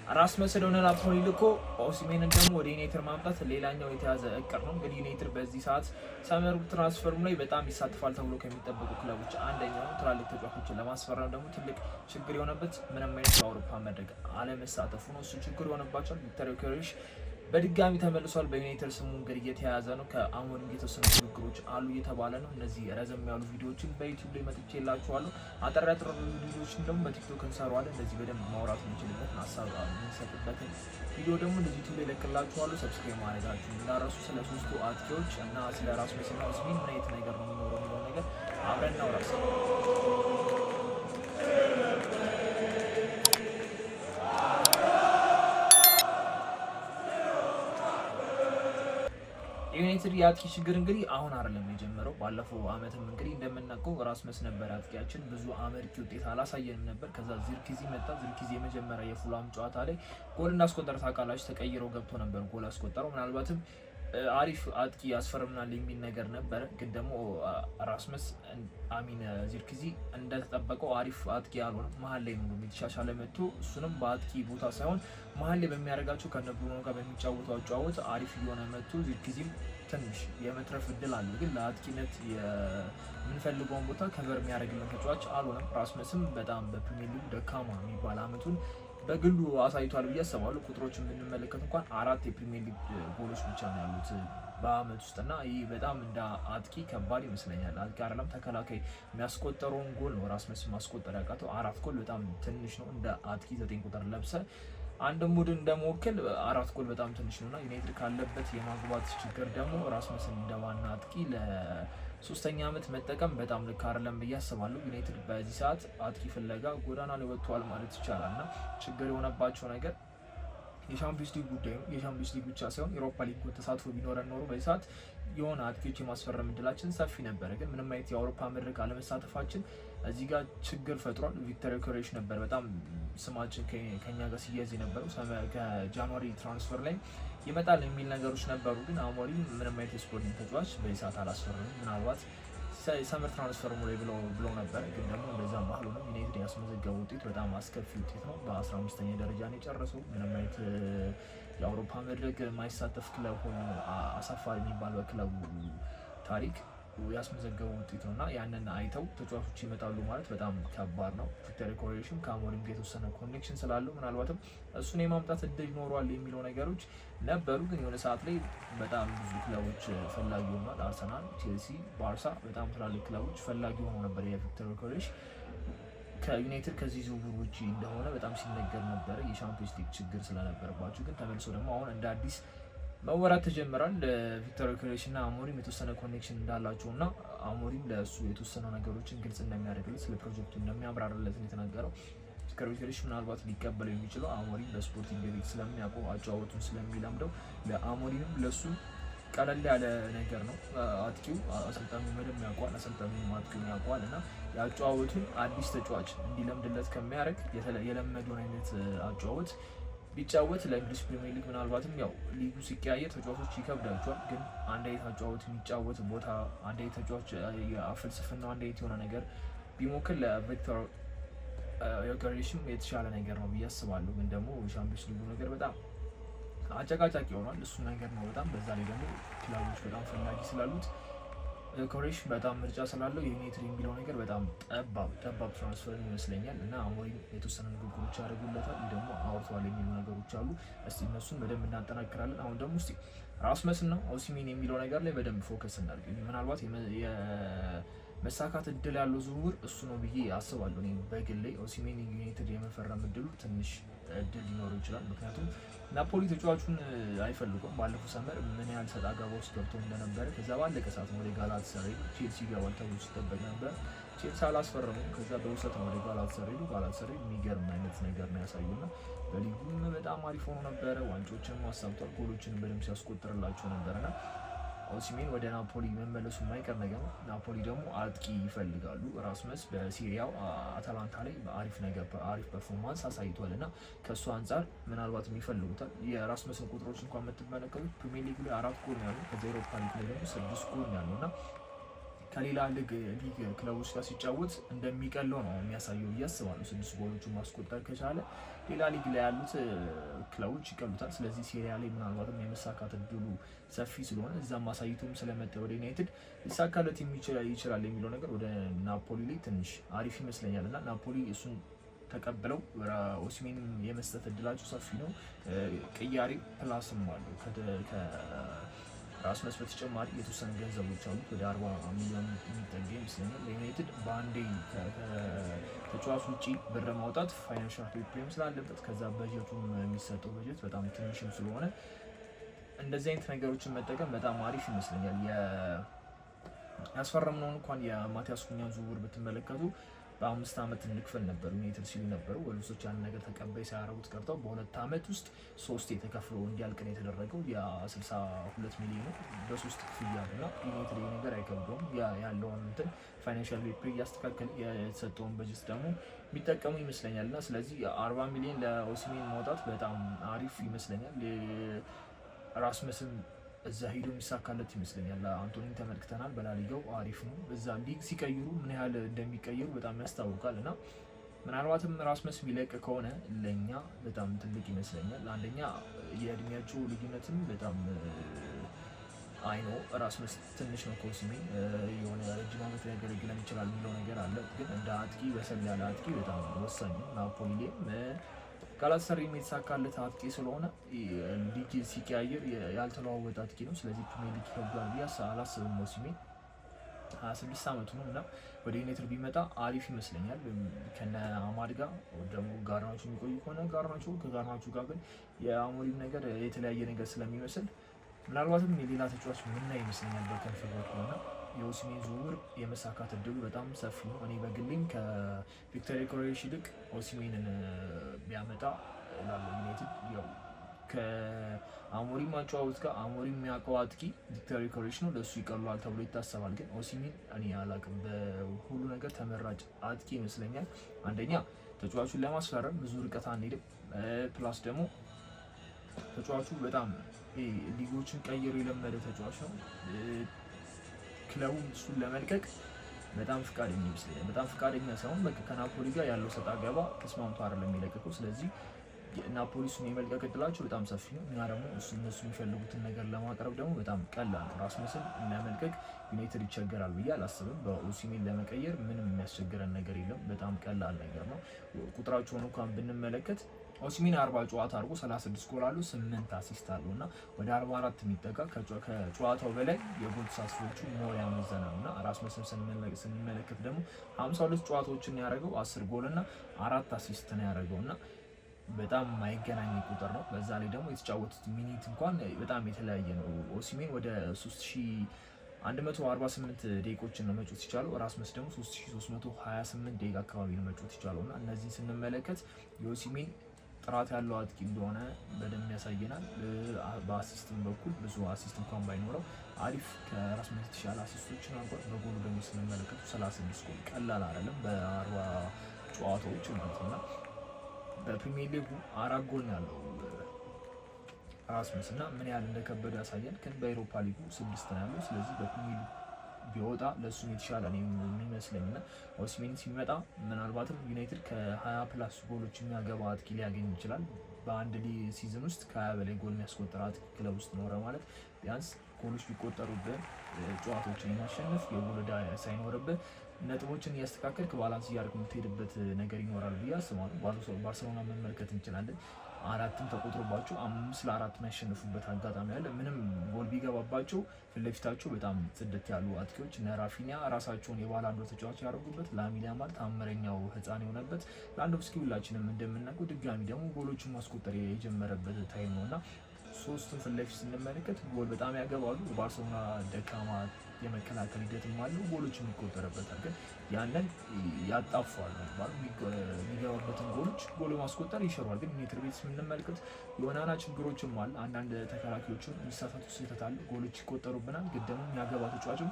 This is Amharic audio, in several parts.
ራስመስ ወደ ናፖሊ ልኮ ኦሲሜንን ደግሞ ወደ ዩናይትድ ማምጣት ሌላኛው የተያዘ እቅድ ነው። እንግዲህ ዩናይትድ በዚህ ሰዓት ሰመር ትራንስፈርም ላይ በጣም ይሳተፋል ተብሎ ከሚጠበቁ ክለቦች አንደኛው ነው። ትላልቅ ተጫዋቾችን ለማስፈረም ደግሞ ትልቅ ችግር የሆነበት ምንም አይነት የአውሮፓ መድረክ አለመሳተፉ ነው። እሱ ችግር የሆነባቸዋል። ቪክተር ዮኬሬሽ በድጋሚ ተመልሷል። በዩናይትድ ስሙ እንግዲህ እየተያዘ ነው። ከአሞሪም የተወሰኑ ንግግሮች አሉ እየተባለ ነው። እነዚህ ረዘም ያሉ ቪዲዮዎችን በዩቲዩብ ላይ መጥቼላችኋለሁ። አጠር ያጠሩ ቪዲዮዎችን ደግሞ በቲክቶክ እንሰራዋለን። እንደዚህ በደንብ ማውራት የምንችልበት ሀሳብ የምንሰጥበትን ቪዲዮ ደግሞ እንደዚህ ዩቲዩብ ላይ እለቅላችኋለሁ። ሰብስክራይብ ማድረጋችሁ እንዳረሱ። ስለ ሶስቱ አጥቂዎች እና ስለ ራስመስ እና ኦሲሜን ምን አይነት ነገር ነው የሚኖረው የሚለው ነገር አብረን እናውራ። ዩናይትድ የአጥቂ ችግር እንግዲህ አሁን አይደለም የጀመረው። ባለፈው አመትም እንግዲህ እንደምናውቀው ራስመስ ነበር አጥቂያችን። ብዙ አመርቂ ውጤት አላሳየንም ነበር። ከዛ ዚርክዚ መጣ። ዚርክዚ የመጀመሪያ የፉላም ጨዋታ ላይ ጎል እንዳስቆጠረ ታውቃላችሁ። ተቀይረው ገብቶ ነበር ጎል አስቆጠረው። ምናልባትም አሪፍ አጥቂ ያስፈርምናል የሚል ነገር ነበረ። ግን ደግሞ ራስመስ ዚርክዚ እንደተጠበቀው አሪፍ አጥቂ ያልሆነ መሀል ላይ ነው የተሻሻለ መጥቶ እሱንም በአጥቂ ቦታ ሳይሆን መሀል ላይ በሚያደርጋቸው ከነ ብሩኖ ጋር በሚጫወተው አጫወት አሪፍ እየሆነ መጥቶ ዚርክዚም ትንሽ የመትረፍ እድል አለ። ግን ለአጥቂነት የምንፈልገውን ቦታ ከቨር የሚያደርግልን ተጫዋች አልሆነም። ራስመስም በጣም በፕሪሚየር ሊግ ደካማ የሚባል አመቱን በግሉ አሳይቷል ብዬ አስባለሁ። ቁጥሮችን ብንመለከት እንኳን 4 የፕሪሚየር ሊግ ጎሎች ብቻ ነው ያሉት በአመት ውስጥ እና ይህ በጣም እንደ አጥቂ ከባድ ይመስለኛል። አጥቂ አይደለም ተከላካይ የሚያስቆጠረውን ጎል ነው ራስመስ ማስቆጠር ያቃተው። 4 ጎል በጣም ትንሽ ነው። እንደ አጥቂ 9 ቁጥር ለብሰ አንድ ቡድን እንደመወከል 4 ጎል በጣም ትንሽ ነውና ዩናይትድ ካለበት የማግባት ችግር ደግሞ ራስመስን እንደ ዋና አጥቂ ለሶስተኛ አመት መጠቀም በጣም ልክ አይደለም ብዬ አስባለሁ። ዩናይትድ በዚህ ሰዓት አጥቂ ፍለጋ ጎዳና ላይ ወጥቷል ማለት ይቻላልና ችግር የሆነባቸው ነገር የሻምፒዮንስ ሊግ ጉዳይ ነው። የሻምፒዮንስ ሊግ ብቻ ሳይሆን የአውሮፓ ሊግ ተሳትፎ ቢኖረን ኖሮ በዚህ ሰዓት የሆነ አጥቂዎች የማስፈረም እድላችን ሰፊ ነበረ። ግን ምንም አይነት የአውሮፓ መድረክ አለመሳተፋችን እዚህ ጋር ችግር ፈጥሯል። ቪክተር ዮኬሬሽ ነበር በጣም ስማችን ከኛ ጋር ሲያዝ የነበረው። ከጃንዋሪ ትራንስፈር ላይ ይመጣል የሚል ነገሮች ነበሩ። ግን አሞሪም ምንም አይነት የስፖርቲንግ ተጫዋች በዚህ ሰዓት አላስፈረምም። ምናልባት ሰመር ትራንስፈር ላይ ብለው ነበር። ግን ደግሞ እንደዛም አልሆነም። ዩናይትድ ያስመዘገበው ውጤት በጣም አስከፊ ውጤት ነው። በ15ኛ ደረጃ ነው የጨረሰው። ምንም አይነት የአውሮፓ መድረክ የማይሳተፍ ክለብ ሆኖ አሳፋሪ የሚባል በክለቡ ታሪክ ያስመዘገበው ውጤት ነው እና ያንን አይተው ተጫዋቾች ይመጣሉ ማለት በጣም ከባድ ነው። ቪክተር ዮኬሬሽም ከአሞሪም ጋር የተወሰነ ኮኔክሽን ስላለው ምናልባትም እሱን የማምጣት እድል ይኖረዋል የሚለው ነገሮች ነበሩ። ግን የሆነ ሰዓት ላይ በጣም ብዙ ክለቦች ፈላጊ ሆኗል። አርሰናል፣ ቼልሲ፣ ባርሳ በጣም ትላልቅ ክለቦች ፈላጊ ሆኖ ነበር የቪክተር ዮኬሬሽ። ከዩናይትድ ከዚህ ዝውውር ውጪ እንደሆነ በጣም ሲነገር ነበረ የሻምፒዮንስ ሊግ ችግር ስለነበረባቸው። ግን ተመልሶ ደግሞ አሁን እንደ አዲስ መወራት ተጀምሯል። ለቪክተር ዮኬሬሽ እና አሞሪም የተወሰነ ኮኔክሽን እንዳላቸው እና አሞሪም ለእሱ የተወሰኑ ነገሮችን ግልጽ እንደሚያደርግለት ስለ ፕሮጀክቱ እንደሚያብራርለት የተናገረው። ቪክተር ዮኬሬሽ ምናልባት ሊቀበለው የሚችለው አሞሪም በስፖርቲንግ ቤት ስለሚያውቀው አጫወቱን ስለሚለምደው ለአሞሪምም ለሱ ቀለል ያለ ነገር ነው። አጥቂው አሰልጣኙ በደንብ ያውቀዋል፣ አሰልጣኙ አጥቂውን ያውቀዋል እና የአጫወቱን አዲስ ተጫዋች እንዲለምድለት ከሚያደርግ የለመደውን አይነት አጫወት ቢጫወት ለእንግሊዝ ፕሪሚየር ሊግ ምናልባትም ያው ሊጉ ሲቀያየር ተጫዋቾች ይከብዳቸዋል። ግን አንድ አይነት አጫወት የሚጫወት ቦታ አንድ አይነት ተጫዋች ፍልስፍናው አንድ አይነት የሆነ ነገር ቢሞክር ለቪክተር ዮኬሬሽም የተሻለ ነገር ነው ብዬ አስባለሁ። ግን ደግሞ የሻምፒዮንስ ሊጉ ነገር በጣም አጨቃጫቂ ሆኗል። እሱ ነገር ነው በጣም በዛ ላይ ደግሞ ክለቦች በጣም ፈላጊ ስላሉት ዮኬሬሽ በጣም ምርጫ ስላለው የዩናይትድ የሚለው ነገር በጣም ጠባብ ትራንስፈር ይመስለኛል እና አሞሪም የተወሰነ ንግግሮች ያደርጉለታል። ደግሞ አውርተዋል የሚሉ ነገሮች አሉ። እስቲ እነሱን በደንብ እናጠናክራለን። አሁን ደግሞ እስቲ ራስመስ እና ኦሲሜን የሚለው ነገር ላይ በደንብ ፎከስ እናድርግ። ምናልባት የመሳካት እድል ያለው ዝውውር እሱ ነው ብዬ አስባለሁ። እኔ በግሌ ኦሲሜን ዩናይትድ የመፈረም እድሉ ትንሽ እድል ሊኖረው ይችላል። ምክንያቱም ናፖሊ ተጫዋቹን አይፈልጉም። ባለፈው ሰመር ምን ያህል ሰጣ ገባ ውስጥ ገብቶ እንደነበረ ከዛ ባለቀ ሰዓት ወደ ጋላታሳራይ ቼልሲ ይገባል ተብሎ ሲጠበቅ ነበር። ቼልሲ አላስፈረሙም። ከዛ በውሰት ወደ ጋላታሳራይ የሚገርም አይነት ነገር ነው ያሳዩና በሊጉም በጣም አሪፍ ሆኖ ነበረ። ዋንጫዎችን ማሳብቷል። ጎሎችን በደንብ ሲያስቆጥርላቸው ነበርና ኦሲሜን ወደ ናፖሊ መመለሱ የማይቀር ነገር ነው። ናፖሊ ደግሞ አጥቂ ይፈልጋሉ። ራስመስ በሲሪያው አታላንታ ላይ በአሪፍ ፐርፎርማንስ አሳይቷል እና ከእሱ አንጻር ምናልባት ይፈልጉታል። የራስመስን ቁጥሮች እንኳን የምትመለከቱት ፕሪሚየር ሊግ ላይ 4 ጎል ያሉ ከዛ ኤሮፓ ሊግ ላይ ደግሞ 6 ጎል ያሉ እና ከሌላ ሊግ ክለቦች ጋር ሲጫወት እንደሚቀለው ነው የሚያሳየው ብዬ አስባለሁ። 6 ጎሎችን ማስቆጠር ከቻለ ሌላ ሊግ ላይ ያሉት ክለቦች ይቀሉታል። ስለዚህ ሴሪያ ላይ ምናልባትም የመሳካት እድሉ ሰፊ ስለሆነ እዛም ማሳይቶም ስለመጣ ወደ ዩናይትድ ሊሳካለት ይችላል የሚለው ነገር ወደ ናፖሊ ላይ ትንሽ አሪፍ ይመስለኛል እና ናፖሊ እሱን ተቀብለው ኦሲሜን የመስጠት እድላቸው ሰፊ ነው። ቅያሬ ፕላስም አለው ራስ መስ በተጨማሪ የተወሰኑ ገንዘቦች አሉት ወደ 40 ሚሊዮን የሚጠጋ ይመስለኛል። ለዩናይትድ በአንዴ ከተጫዋች ውጪ ብር ማውጣት ፋይናንሻል ፕሮብሌም ስላለበት ከዛ በጀቱም የሚሰጠው በጀት በጣም ትንሽም ስለሆነ እንደዚህ አይነት ነገሮችን መጠቀም በጣም አሪፍ ይመስለኛል። ያስፈረምነውን እንኳን የማቲያስ ኩኛን ዝውውር ብትመለከቱ በ5 ዓመት እንክፈል ነበር ዩናይትድ ሲሉ ነበሩ። ወልቭሶች ያን ነገር ተቀባይ ሳያረጉት ቀርተው በ2 ዓመት ውስጥ 3 የተከፍለው እንዲያልቅ ነው የተደረገው። የ62 ሚሊዮን በ3 ክፍያ እና ዩናይትድ ነገር አይከብደውም። ያለውን እንትን ፋይናንሻል ፔፕ እያስተካከለ የተሰጠውን በጀት ደግሞ የሚጠቀሙ ይመስለኛል እና ስለዚህ 40 ሚሊዮን ለኦሲሜን ማውጣት በጣም አሪፍ ይመስለኛል። ራስመስም እዛ ሄዶ የሚሳካለት ይመስለኛል። አንቶኒን ተመልክተናል በላሊጋው አሪፍ ነው። በዛ ሊግ ሲቀይሩ ምን ያህል እንደሚቀይሩ በጣም ያስታውቃል እና ምናልባትም ራስመስ የሚለቅ ከሆነ ለእኛ በጣም ትልቅ ይመስለኛል። አንደኛ የእድሜያቸው ልዩነትም በጣም አይኖ ራስመስ ትንሽ ነው ከኦሲሜን የሆነ ረጅም ዓመት ሊያገለግለን ይችላል የሚለው ነገር አለ። ግን እንደ አጥቂ በሰል ያለ አጥቂ በጣም ወሳኝ ነው። ናፖሊ ጋላታሳራይ የተሳካለት አጥቂ ስለሆነ ሊግ ሲቀያየር ያልተለዋወጠ አጥቂ ነው። ስለዚህ ፕሪሚየር ሊግ ይከብዳል ብዬ አላስብም። ኦሲሜን 26 ዓመቱ ነው እና ወደ ዩናይትድ ቢመጣ አሪፍ ይመስለኛል። ከነ አማድ ጋር ደግሞ ጋርናቾ የሚቆይ ከሆነ ከጋርናቾ ጋር ግን የአሞሪም ነገር የተለያየ ነገር ስለሚመስል ምናልባትም የሌላ ተጫዋች ምና ይመስለኛል በከንፍ በኩል እና የኦሲሜን ዝውውር የመሳካት እድሉ በጣም ሰፊ ነው። እኔ በግሌም ከቪክተር ዮኬሬሽ ይልቅ ኦሲሜንን ቢያመጣ ላለው ዩናይትድ ያው ከአሞሪም አጨዋወት ጋር አሞሪም የሚያውቀው አጥቂ ቪክተር ዮኬሬሽ ነው፣ ለእሱ ይቀሏል ተብሎ ይታሰባል። ግን ኦሲሜን እኔ አላውቅም፣ በሁሉ ነገር ተመራጭ አጥቂ ይመስለኛል። አንደኛ ተጫዋቹን ለማስፈረም ብዙ ርቀት አንሄድም፣ ፕላስ ደግሞ ተጫዋቹ በጣም ሊጎችን ቀይሮ የለመደ ተጫዋች ነው። ክለቡ እሱን ለመልቀቅ በጣም ፍቃደኛ ይመስለኛል። በጣም ፍቃደኛ ሳይሆን በቃ ከናፖሊ ጋር ያለው ሰጣ ገባ ተስማምቶ አይደለም የሚለቀቀው። ስለዚህ ናፖሊ እሱን የመልቀቅ እድላቸው በጣም ሰፊ ነው። እና ደግሞ እነሱ የሚፈልጉትን ነገር ለማቅረብ ደግሞ በጣም ቀላል ነው። ራስመስን ለመልቀቅ ዩናይትድ ይቸገራል ብዬ አላስብም። በኦሲሜን ለመቀየር ምንም የሚያስቸግረን ነገር የለም። በጣም ቀላል ነገር ነው። ቁጥራቸውን እንኳን ብንመለከት ኦሲሜን 40 ጨዋታ አድርጎ 36 ጎል አለው፣ 8 አሲስት አለው እና ወደ 44 የሚጠጋ ከጨዋታው በላይ የጎል ተሳትፎቹ ሞር ያመዘናል እና ራስመስን ስንመለከት ደግሞ 52 ጨዋታዎችን ያደረገው 10 ጎል እና 4 አሲስት ነው ያደረገው እና በጣም የማይገናኝ ቁጥር ነው። በዛ ላይ ደግሞ የተጫወቱት ሚኒት እንኳን በጣም የተለያየ ነው። ኦሲሜን ወደ 3148 ደቂቆችን ነው መጫወት ይቻለው። ራስመስ ደግሞ 3328 ደቂቃ አካባቢ ነው መጫወት ይቻለው እና እነዚህን ስንመለከት የኦሲሜን ጥራት ያለው አጥቂ እንደሆነ በደንብ ያሳየናል። በአሲስትም በኩል ብዙ አሲስት እንኳን ባይኖረው አሪፍ ከራስመስ የተሻለ አሲስቶችን አድርጓል። በጎሉ ደግሞ ስንመለከቱ 36 ጎል ቀላል አይደለም በ40 ጨዋታዎች ማለት ነው። በፕሪሚየር ሊጉ 4 ጎል ያለው ራስመስ እና ምን ያህል እንደከበደ ያሳያል። ግን በአውሮፓ ሊጉ 6 ነው ያለው። ስለዚህ በፕሪሚየር ሊጉ ቢወጣ ለእሱም የተሻለ ነው የሚመስለኝ እና ኦሲሜን ሲመጣ ምናልባትም ዩናይትድ ከ20 ፕላስ ጎሎች የሚያገባ አጥቂ ሊያገኝ ይችላል። በአንድ ሲዝን ውስጥ ከ20 በላይ ጎል የሚያስቆጠር አጥቂ ክለብ ውስጥ ኖረ ማለት ቢያንስ ጎሎች ቢቆጠሩብህ ጨዋታዎችን የማሸነፍ የጎል ዕዳ ሳይኖርብህ ነጥቦችን እያስተካከልክ ባላንስ እያደረግ የምትሄድበት ነገር ይኖራል ብዬ አስባለሁ። ባርሴሎና መመልከት እንችላለን። 4 ተቆጥሮባቸው 5-4 የሚያሸንፉበት አጋጣሚ አለ። ምንም ጎል ቢገባባቸው ፊት ለፊታቸው በጣም ጽድት ያሉ አጥቂዎች እነ ራፊኒያ ራሳቸውን የባላንዶ ተጫዋች ያደረጉበት፣ ላሚን ያማል ታምረኛው ሕፃን የሆነበት፣ ላንዶቭስኪ ሁላችንም እንደምናውቀው ድጋሚ ደግሞ ጎሎችን ማስቆጠር የጀመረበት ታይም ነው እና ሶስቱን ፊት ለፊት ስንመለከት ጎል በጣም ያገባሉ። ባርሴሎና ደካማ የመከላከል ሂደትም አለው፣ ጎሎች የሚቆጠርበታል። ግን ያንን ያጣፋል ነው የሚገባበትን ጎል ማስቆጠር ይሽሯል። ግን ዩናይትድ ቤት ስንመለከት የሆናና ችግሮችም አለ። አንዳንድ ተከላካዮችን የሚሳሳቱ ስህተት አለ፣ ጎሎች ይቆጠሩብናል። ግን ደግሞ የሚያገባ ተጫዋችም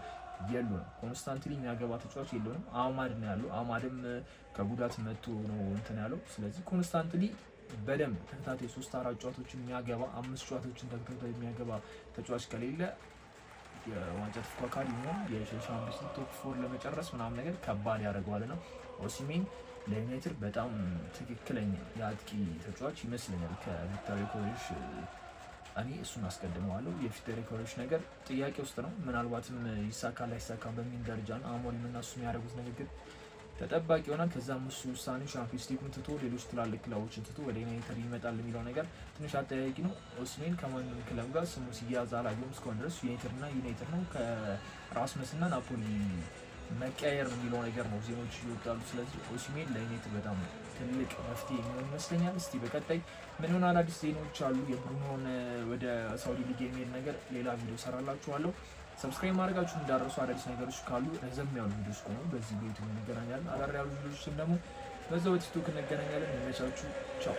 የሉንም። ኮንስታንትሊ የሚያገባ ተጫዋች የለንም። አማድ ነው ያለው። አማድም ከጉዳት መጥቶ ነው እንትን ያለው። ስለዚህ ኮንስታንትሊ በደንብ ተከታታይ 3-4 ጨዋታዎችን የሚያገባ 5 ጨዋታዎችን ተከታታይ የሚያገባ ተጫዋች ከሌለ የዋንጫ ተፎካካሪ ሆኖ የሻምፒዮንስ ሊግ ቶፕ 4 ለመጨረስ ምናምን ነገር ከባድ ያደርገዋል እና ኦሲሜን ለዩናይትድ በጣም ትክክለኛ የአጥቂ ተጫዋች ይመስለኛል። ከቪክቶር ዮኬሬሽ እኔ እሱን አስቀድመዋለሁ። የቪክቶር ዮኬሬሽ ነገር ጥያቄ ውስጥ ነው። ምናልባትም ይሳካል ላይሳካ በሚል ደረጃ ነው። አሞሪም እና እሱ የሚያደርጉት ንግግር ተጠባቂ ይሆናል። ከዛም እሱ ውሳኔው ሻምፒዮንስ ሊጉን ትቶ ሌሎች ትላልቅ ክለቦችን ትቶ ወደ ዩናይትድ ይመጣል የሚለው ነገር ትንሽ አጠያቂ ነው። ኦሲሜን ከማንም ክለብ ጋር ስሙ ሲያዝ አላየሁም እስካሁን ድረስ። ዩናይትድ ነው ከራስመስ እና ናፖሊ መቀያየር የሚለው ነገር ነው ዜናዎች ይወጣሉ። ስለዚህ ኦሲሜን ለዩናይትድ በጣም ትልቅ መፍትሄ የሚሆን ይመስለኛል። እስቲ በቀጣይ ምን ሆነ አዳዲስ ዜናዎች አሉ የብሩኖን ወደ ሳውዲ ሊግ የሚሄድ ነገር ሌላ ቪዲዮ ሰራላችኋለሁ። ሰብስክራይብ ማድረጋችሁ እንዳረሱ አዳዲስ ነገሮች ካሉ ረዘም ያሉ ቪዲዮስ ከሆኑ በዚህ ዩቲዩብ እንገናኛለን። አዳር ያሉ ቪዲዮችን ደግሞ በዛው በቲክቶክ እንገናኛለን። ይመቻችሁ። ቻው